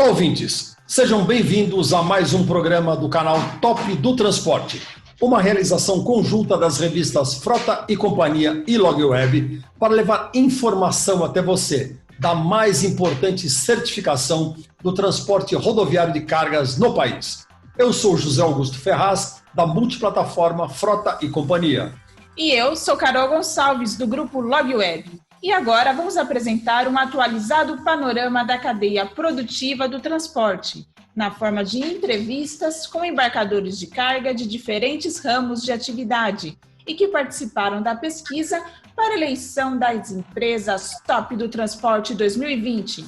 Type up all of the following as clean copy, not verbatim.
Olá, ouvintes! Sejam bem-vindos a mais um programa do canal Top do Transporte, uma realização conjunta das revistas Frota e Companhia e LogWeb para levar informação até você da mais importante certificação do transporte rodoviário de cargas no país. Eu sou José Augusto Ferraz, da multiplataforma Frota e Companhia. E eu sou Carol Gonçalves, do grupo LogWeb. E agora vamos apresentar um atualizado panorama da cadeia produtiva do transporte, na forma de entrevistas com embarcadores de carga de diferentes ramos de atividade e que participaram da pesquisa para a eleição das empresas Top do Transporte 2020.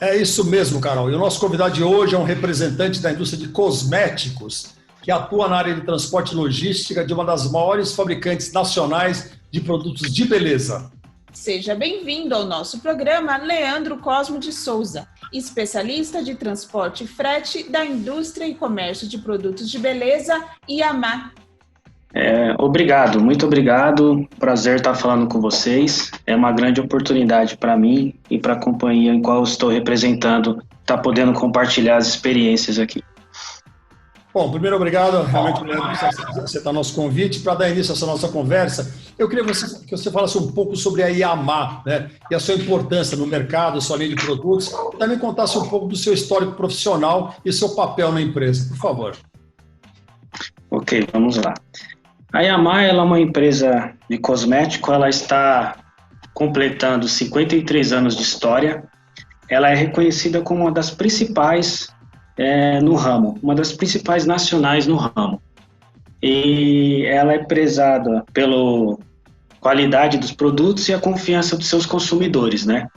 É isso mesmo, Carol. E o nosso convidado de hoje é um representante da indústria de cosméticos, que atua na área de transporte e logística de uma das maiores fabricantes nacionais de produtos de beleza. Seja bem-vindo ao nosso programa, Leandro Cosmo de Souza, especialista de transporte e frete da indústria e comércio de produtos de beleza, IAMA. Obrigado, muito obrigado. Prazer estar falando com vocês. É uma grande oportunidade para mim e para a companhia em qual estou representando, estar podendo compartilhar as experiências aqui. Bom, primeiro, obrigado realmente por aceitar nosso convite. Para dar início a essa nossa conversa, eu queria que você falasse um pouco sobre a IAMA, né, e a sua importância no mercado, sua linha de produtos, e também contasse um pouco do seu histórico profissional e seu papel na empresa, por favor. Ok, vamos lá. A IAMA ela é uma empresa de cosmético, ela está completando 53 anos de história. Ela é reconhecida como uma das principais no ramo, uma das principais nacionais no ramo. E ela é prezada pela qualidade dos produtos e a confiança dos seus consumidores, né?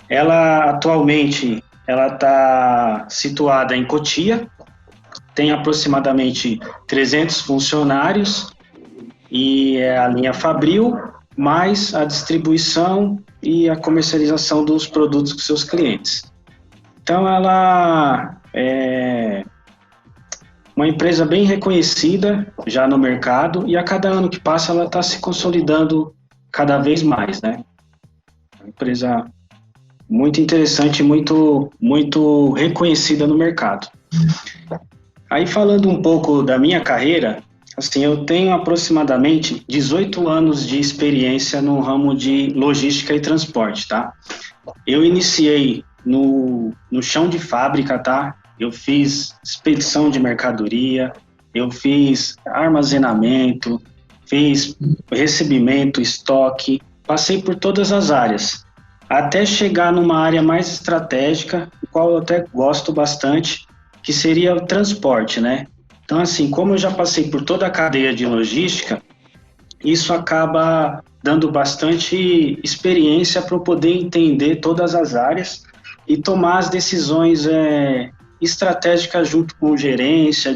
Ela atualmente está situada em Cotia, tem aproximadamente 300 funcionários e é a linha Fabril, mais a distribuição e a comercialização dos produtos com seus clientes. Então ela é uma empresa bem reconhecida já no mercado e a cada ano que passa ela está se consolidando cada vez mais, né? Uma empresa muito interessante, muito reconhecida no mercado. Aí falando um pouco da minha carreira, assim, eu tenho aproximadamente 18 anos de experiência no ramo de logística e transporte, tá? Eu iniciei no chão de fábrica, tá? Eu fiz expedição de mercadoria, eu fiz armazenamento, fiz recebimento, estoque, passei por todas as áreas, até chegar numa área mais estratégica, do qual eu até gosto bastante, que seria o transporte, né? Então, assim, como eu já passei por toda a cadeia de logística, isso acaba dando bastante experiência para eu poder entender todas as áreas e tomar as decisões estratégicas junto com gerência,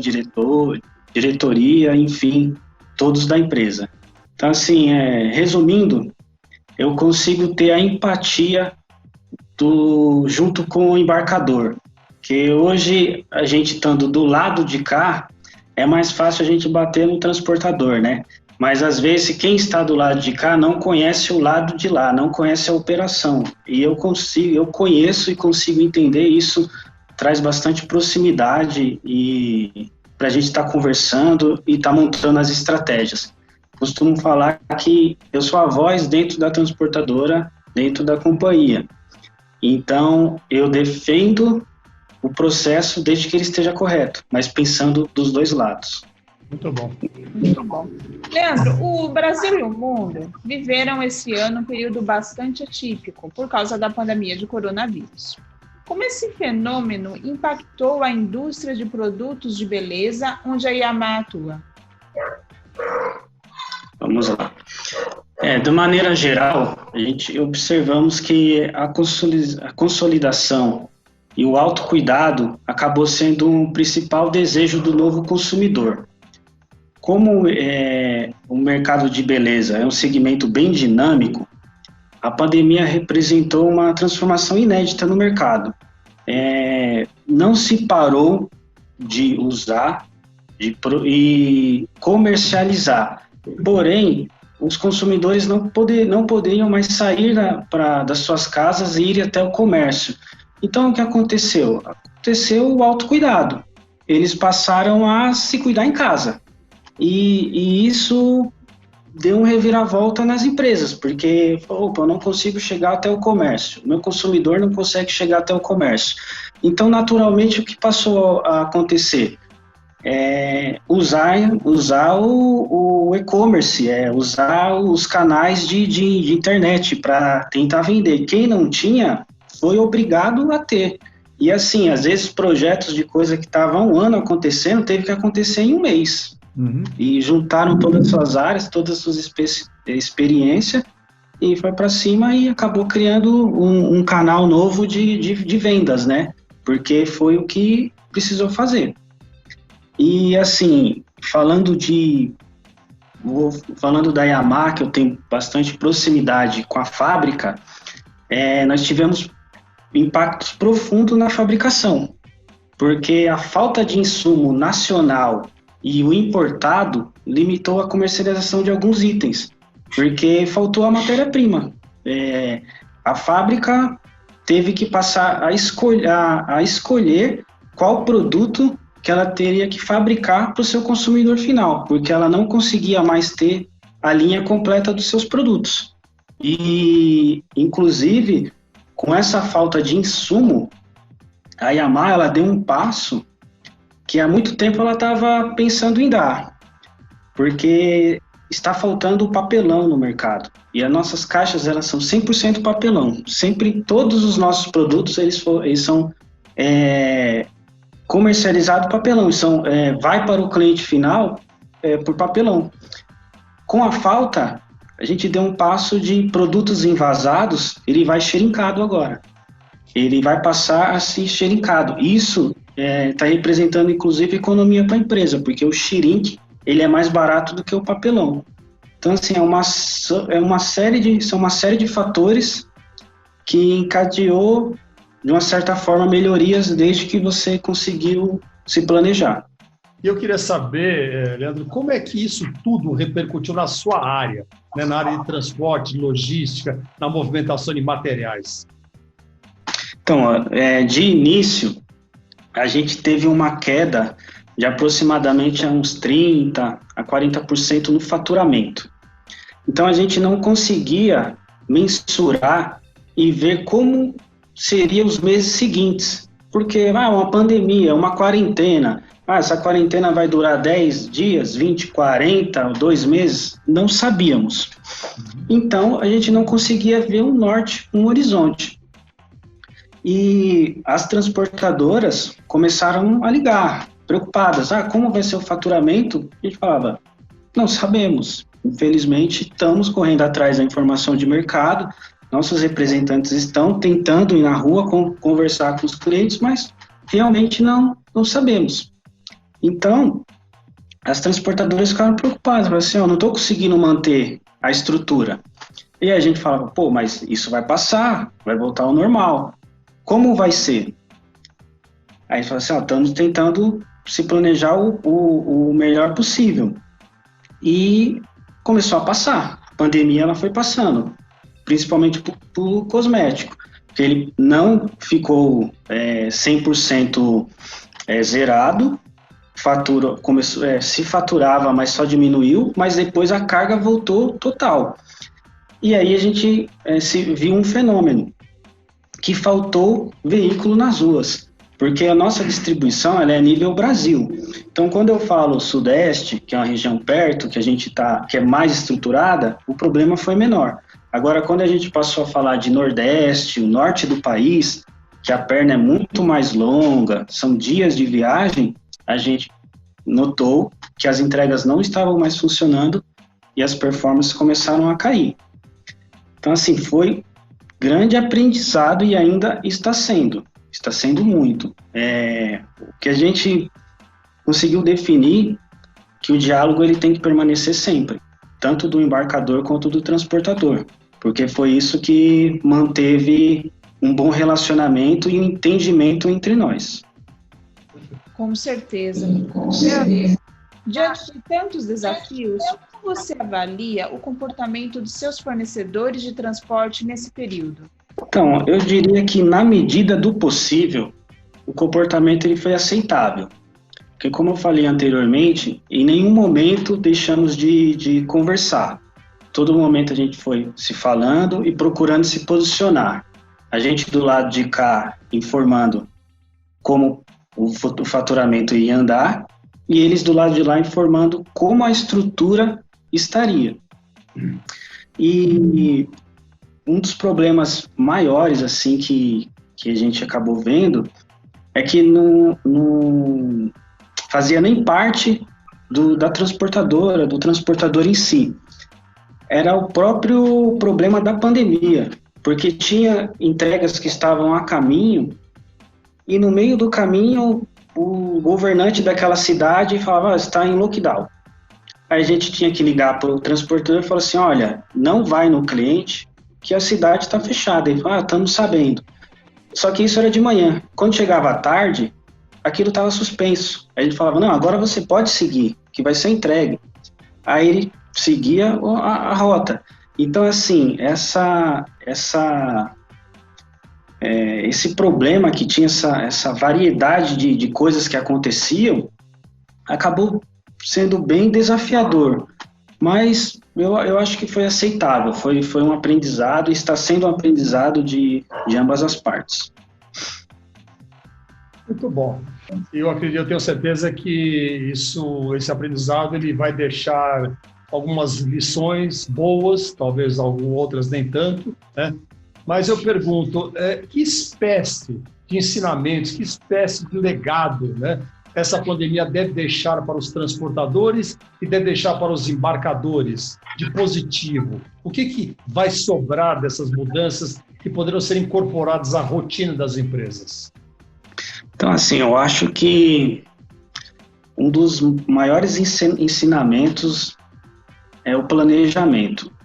diretoria, enfim, todos da empresa. Então, assim, resumindo, eu consigo ter a empatia junto com o embarcador, que hoje, a gente estando do lado de cá, é mais fácil a gente bater no transportador, né? Mas, às vezes, quem está do lado de cá não conhece o lado de lá, não conhece a operação. E eu conheço e consigo entender isso, traz bastante proximidade e para a gente estar conversando e estar montando as estratégias. Costumo falar que eu sou a voz dentro da transportadora, dentro da companhia. Então, eu defendo o processo desde que ele esteja correto, mas pensando dos dois lados. Muito bom. Muito bom. Leandro, o Brasil e o mundo viveram esse ano um período bastante atípico por causa da pandemia de coronavírus. Como esse fenômeno impactou a indústria de produtos de beleza onde a IAMA atua? Vamos lá. De maneira geral, a gente observamos que a consolidação e o autocuidado acabou sendo um principal desejo do novo consumidor. Como o mercado de beleza é um segmento bem dinâmico, a pandemia representou uma transformação inédita no mercado. Não se parou de usar e comercializar, porém, os consumidores não poderiam mais sair das suas casas e ir até o comércio. Então, o que aconteceu? Aconteceu o autocuidado. Eles passaram a se cuidar em casa. E isso deu um reviravolta nas empresas, porque, opa, eu não consigo chegar até o comércio, meu consumidor não consegue chegar até o comércio. Então, naturalmente, o que passou a acontecer? Usar o e-commerce, usar os canais de internet para tentar vender. Quem não tinha, foi obrigado a ter. E assim, às vezes projetos de coisa que estavam há um ano acontecendo, teve que acontecer em um mês. Uhum. E juntaram todas as suas áreas, todas as suas experiências, e foi para cima e acabou criando um canal novo de vendas, né? Porque foi o que precisou fazer. E assim, falando da Yamaha, que eu tenho bastante proximidade com a fábrica, nós tivemos impactos profundos na fabricação, porque a falta de insumo nacional e o importado limitou a comercialização de alguns itens, porque faltou a matéria-prima. A fábrica teve que passar a escolher qual produto que ela teria que fabricar para o seu consumidor final, porque ela não conseguia mais ter a linha completa dos seus produtos. E, inclusive, com essa falta de insumo, a Yamaha ela deu um passo que há muito tempo ela estava pensando em dar, porque está faltando o papelão no mercado. E as nossas caixas elas são 100% papelão. Sempre, todos os nossos produtos eles são comercializados papelão, vai para o cliente final por papelão. Com a falta, a gente deu um passo de produtos envasados, ele vai xerincado agora. Ele vai passar a ser xerincado. Isso está representando, inclusive, economia para a empresa, porque o xerinque ele é mais barato do que o papelão. Então, assim, são uma série de fatores que encadeou, de uma certa forma, melhorias desde que você conseguiu se planejar. E eu queria saber, Leandro, como é que isso tudo repercutiu na sua área, né, na área de transporte, logística, na movimentação de materiais? Então, de início, a gente teve uma queda de aproximadamente uns 30% a 40% no faturamento. Então, a gente não conseguia mensurar e ver como seriam os meses seguintes, porque uma pandemia, uma quarentena, essa quarentena vai durar 10 dias, 20, 40, 2 meses, não sabíamos. Então, a gente não conseguia ver um norte, um horizonte. E as transportadoras começaram a ligar, preocupadas. Como vai ser o faturamento? A gente falava, não sabemos. Infelizmente, estamos correndo atrás da informação de mercado, nossos representantes estão tentando ir na rua conversar com os clientes, mas realmente não sabemos. Então, as transportadoras ficaram preocupadas, falaram assim, não estou conseguindo manter a estrutura. E a gente falava, mas isso vai passar, vai voltar ao normal. Como vai ser? Aí fala assim, estamos tentando se planejar o melhor possível. E começou a passar. A pandemia ela foi passando, principalmente para o cosmético, que ele não ficou 100% zerado, se faturava, mas só diminuiu, mas depois a carga voltou total. E aí a gente viu um fenômeno, que faltou veículo nas ruas, porque a nossa distribuição ela é a nível Brasil. Então, quando eu falo Sudeste, que é uma região perto, que é mais estruturada, o problema foi menor. Agora, quando a gente passou a falar de Nordeste, o Norte do país, que a perna é muito mais longa, são dias de viagem, a gente notou que as entregas não estavam mais funcionando e as performances começaram a cair. Então, assim, foi grande aprendizado e ainda está sendo muito. O que a gente conseguiu definir que o diálogo ele tem que permanecer sempre, tanto do embarcador quanto do transportador, porque foi isso que manteve um bom relacionamento e um entendimento entre nós. Com certeza. Diante de tantos desafios, como você avalia o comportamento dos seus fornecedores de transporte nesse período? Então, eu diria que na medida do possível, o comportamento ele foi aceitável. Porque, como eu falei anteriormente, em nenhum momento deixamos de conversar. Todo momento a gente foi se falando e procurando se posicionar. A gente do lado de cá informando como o faturamento ia andar e eles do lado de lá informando como a estrutura estaria. E um dos problemas maiores assim que a gente acabou vendo é que não fazia nem parte da transportadora, do transportador em si. Era o próprio problema da pandemia, porque tinha entregas que estavam a caminho e no meio do caminho o governante daquela cidade falava, está em lockdown. Aí a gente tinha que ligar para o transportador e falar assim, olha, não vai no cliente que a cidade está fechada. Ele falou, estamos sabendo. Só que isso era de manhã. Quando chegava à tarde, aquilo estava suspenso. Aí ele falava, não, agora você pode seguir, que vai ser entregue. Aí ele seguia a rota. Então, assim, esse problema que tinha essa variedade de coisas que aconteciam, acabou sendo bem desafiador. Mas eu acho que foi aceitável, foi um aprendizado e está sendo um aprendizado de ambas as partes. Muito bom. Eu tenho certeza que esse aprendizado ele vai deixar algumas lições boas, talvez algumas outras nem tanto, né? Mas eu pergunto, que espécie de ensinamentos, que espécie de legado, né, essa pandemia deve deixar para os transportadores e deve deixar para os embarcadores de positivo? O que vai sobrar dessas mudanças que poderão ser incorporadas à rotina das empresas? Então, assim, eu acho que um dos maiores ensinamentos é o planejamento.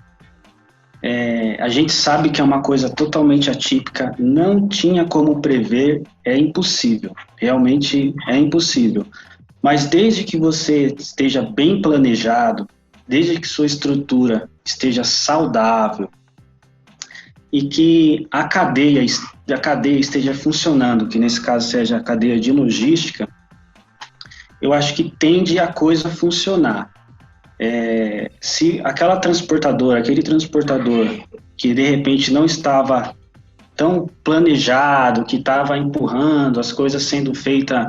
A gente sabe que é uma coisa totalmente atípica, não tinha como prever, é impossível, realmente é impossível. Mas desde que você esteja bem planejado, desde que sua estrutura esteja saudável e que a cadeia esteja funcionando, que nesse caso seja a cadeia de logística, eu acho que tende a coisa a funcionar. Se aquele transportador que de repente não estava tão planejado, que estava empurrando, as coisas sendo feitas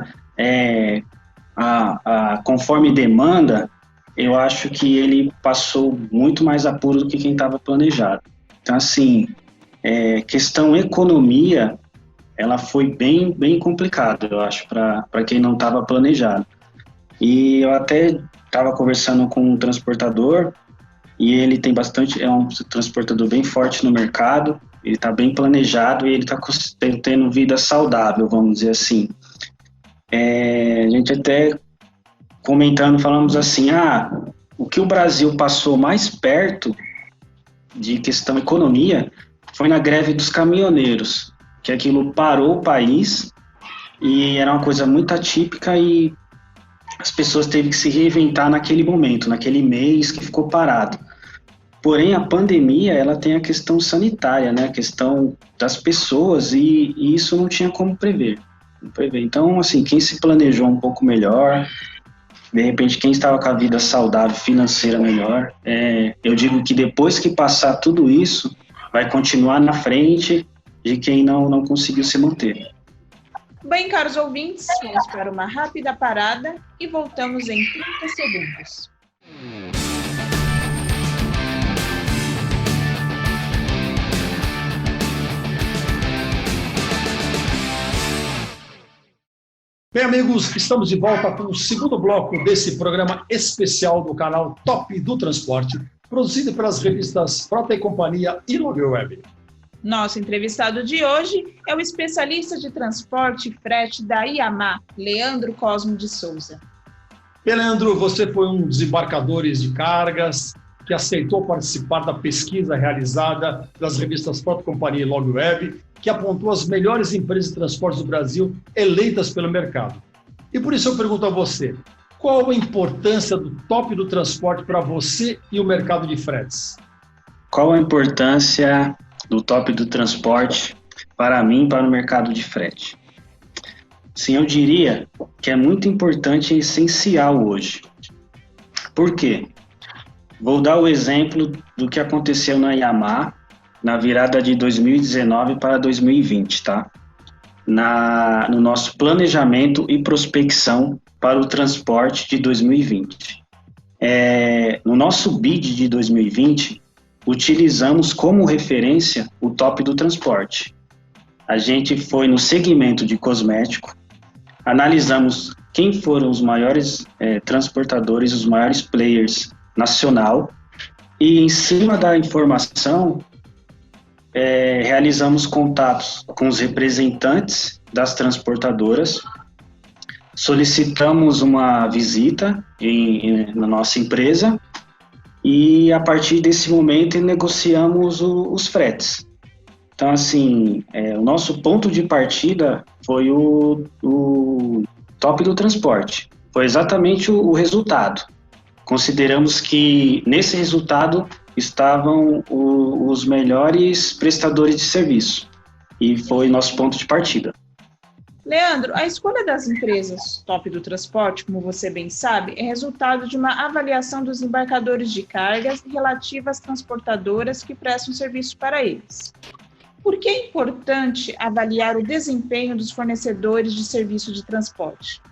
conforme demanda, eu acho que ele passou muito mais apuro do que quem estava planejado. Então, assim, questão economia, ela foi bem, bem complicada, eu acho, para quem não estava planejado. E eu até estava conversando com um transportador e ele tem é um transportador bem forte no mercado, ele está bem planejado e ele está tendo vida saudável, vamos dizer assim. A gente até comentando, falamos assim, o que o Brasil passou mais perto de questão economia foi na greve dos caminhoneiros, que aquilo parou o país e era uma coisa muito atípica e as pessoas teve que se reinventar naquele momento, naquele mês que ficou parado. Porém, a pandemia, ela tem a questão sanitária, né? A questão das pessoas e isso não tinha como prever. Então, assim, quem se planejou um pouco melhor, de repente, quem estava com a vida saudável, financeira melhor, eu digo que depois que passar tudo isso, vai continuar na frente de quem não conseguiu se manter. Bem, caros ouvintes, vamos para uma rápida parada e voltamos em 30 segundos. Bem, amigos, estamos de volta com o segundo bloco desse programa especial do canal Top do Transporte, produzido pelas revistas Frota e Companhia e LogWeb. Nosso entrevistado de hoje é o especialista de transporte e frete da IAMA, Leandro Cosmo de Souza. Leandro, você foi um dos embarcadores de cargas que aceitou participar da pesquisa realizada pelas revistas Frota e Companhia e LogWeb, que apontou as melhores empresas de transportes do Brasil eleitas pelo mercado. E por isso eu pergunto a você, qual a importância do top do transporte para você e o mercado de fretes? Qual a importância do top do transporte para mim, para o mercado de frete? Sim, eu diria que é muito importante e essencial hoje. Por quê? Vou dar o exemplo do que aconteceu na Yamaha na virada de 2019 para 2020, tá? No nosso planejamento e prospecção para o transporte de 2020. No nosso bid de 2020, utilizamos como referência o top do transporte. A gente foi no segmento de cosmético, analisamos quem foram os maiores transportadores, os maiores players nacional, e em cima da informação, realizamos contatos com os representantes das transportadoras, solicitamos uma visita na nossa empresa e, a partir desse momento, negociamos os fretes. Então, assim, o nosso ponto de partida foi o top do transporte. Foi exatamente o resultado. Consideramos que nesse resultado estavam os melhores prestadores de serviço. E foi nosso ponto de partida. Leandro, a escolha das empresas top do transporte, como você bem sabe, é resultado de uma avaliação dos embarcadores de cargas relativa às transportadoras que prestam serviço para eles. Por que é importante avaliar o desempenho dos fornecedores de serviço de transporte?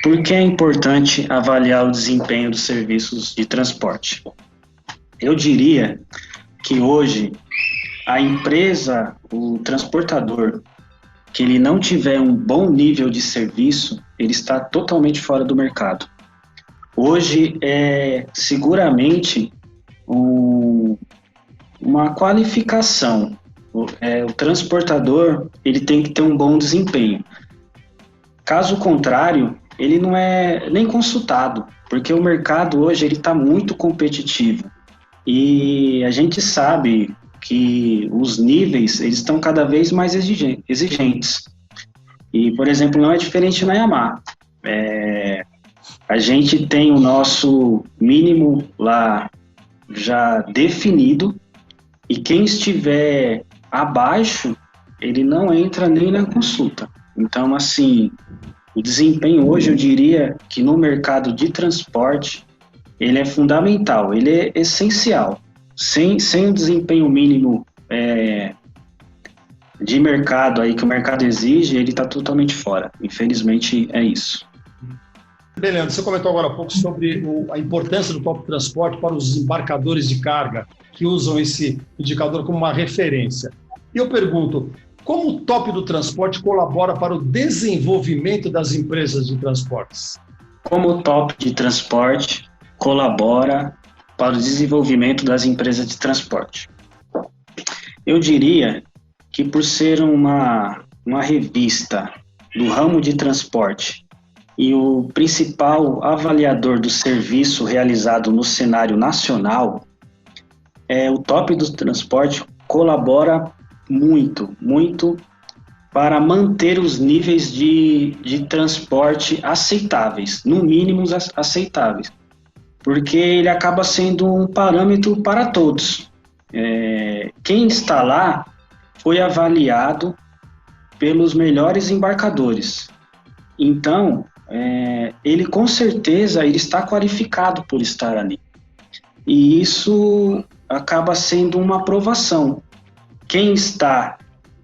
Por que é importante avaliar o desempenho dos serviços de transporte? Eu diria que hoje a empresa, o transportador, que ele não tiver um bom nível de serviço, ele está totalmente fora do mercado. Hoje seguramente uma qualificação. O transportador, ele tem que ter um bom desempenho. Caso contrário, ele não é nem consultado, porque o mercado hoje ele está muito competitivo. E a gente sabe que os níveis eles estão cada vez mais exigentes. E, por exemplo, não é diferente na Yamaha. A gente tem o nosso mínimo lá já definido, e quem estiver abaixo, ele não entra nem na consulta. Então, assim, o desempenho hoje, eu diria que no mercado de transporte, ele é fundamental, ele é essencial. Sem o desempenho mínimo de mercado aí que o mercado exige, ele está totalmente fora. Infelizmente, é isso. Bem, Leandro, você comentou agora há pouco sobre a importância do top transporte para os embarcadores de carga, que usam esse indicador como uma referência. E eu pergunto, como o top do transporte colabora para o desenvolvimento das empresas de transportes? Como o top de transporte colabora para o desenvolvimento das empresas de transporte? Eu diria que, por ser uma revista do ramo de transporte e o principal avaliador do serviço realizado no cenário nacional, o top do transporte colabora muito para manter os níveis de transporte aceitáveis, no mínimo aceitáveis, porque ele acaba sendo um parâmetro para todos. Quem está lá foi avaliado pelos melhores embarcadores. Então, ele com certeza ele está qualificado por estar ali. E isso acaba sendo uma aprovação. Quem está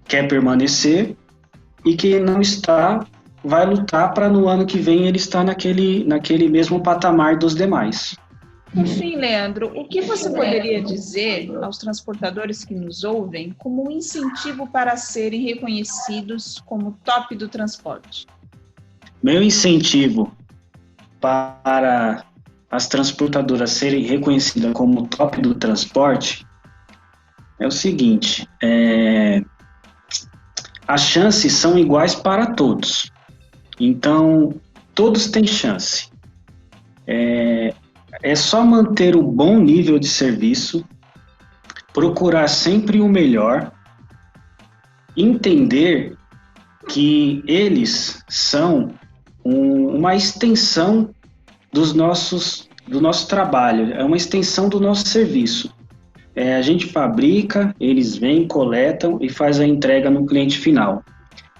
quer permanecer e quem não está vai lutar para no ano que vem ele estar naquele mesmo patamar dos demais. Enfim, Leandro, o que você poderia dizer aos transportadores que nos ouvem como um incentivo para serem reconhecidos como top do transporte? Meu incentivo para as transportadoras serem reconhecidas como top do transporte é o seguinte: as chances são iguais para todos. Então, todos têm chance. É só manter o bom nível de serviço, procurar sempre o melhor, entender que eles são uma extensão do nosso trabalho, é uma extensão do nosso serviço. a gente fabrica, eles vêm, coletam e faz a entrega no cliente final.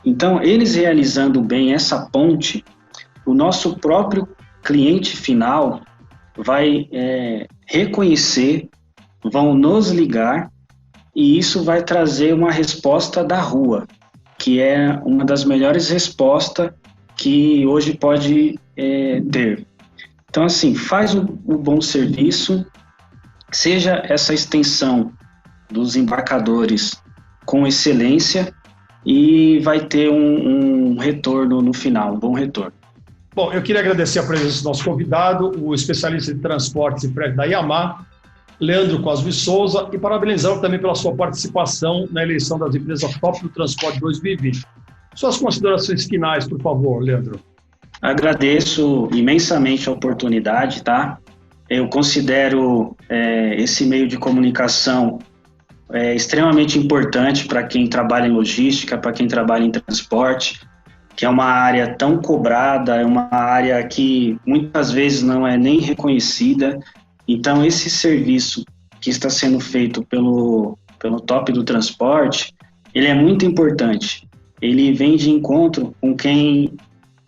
Então, eles realizando bem essa ponte, o nosso próprio cliente final vai reconhecer, vão nos ligar, e isso vai trazer uma resposta da rua, que é uma das melhores respostas que hoje pode ter. Então, assim, faz um bom serviço, seja essa extensão dos embarcadores com excelência, e vai ter um retorno no final, um bom retorno. Bom, eu queria agradecer a presença do nosso convidado, o especialista de transportes e frete da Yamaha, Leandro Cosme Souza, e parabenizá-lo também pela sua participação na eleição das empresas Top do Transporte 2020. Suas considerações finais, por favor, Leandro. Agradeço imensamente a oportunidade, tá? Eu considero esse meio de comunicação extremamente importante para quem trabalha em logística, para quem trabalha em transporte, que é uma área tão cobrada, é uma área que muitas vezes não é nem reconhecida. Então, esse serviço que está sendo feito pelo Top do Transporte, ele é muito importante. Ele vem de encontro com quem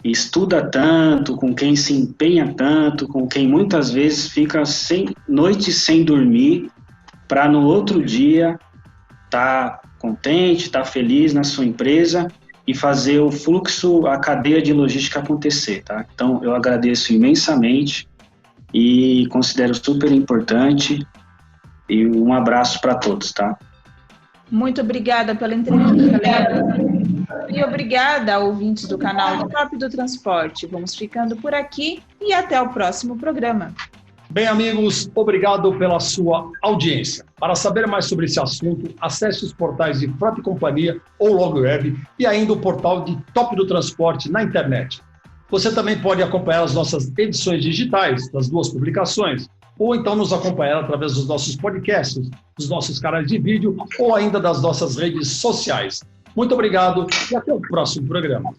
estuda tanto, com quem se empenha tanto, com quem muitas vezes fica noites sem dormir, para no outro dia estar contente, estar feliz na sua empresa e fazer o fluxo, a cadeia de logística acontecer, tá? Então, eu agradeço imensamente e considero super importante, e um abraço para todos, tá? Muito obrigada pela entrevista, Leandro. E obrigada, ouvintes do canal Top do Transporte. Vamos ficando por aqui e até o próximo programa. Bem, amigos, obrigado pela sua audiência. Para saber mais sobre esse assunto, acesse os portais de Frota e Companhia ou LogWeb e ainda o portal de Top do Transporte na internet. Você também pode acompanhar as nossas edições digitais das duas publicações, ou então nos acompanhar através dos nossos podcasts, dos nossos canais de vídeo ou ainda das nossas redes sociais. Muito obrigado e até o próximo programa.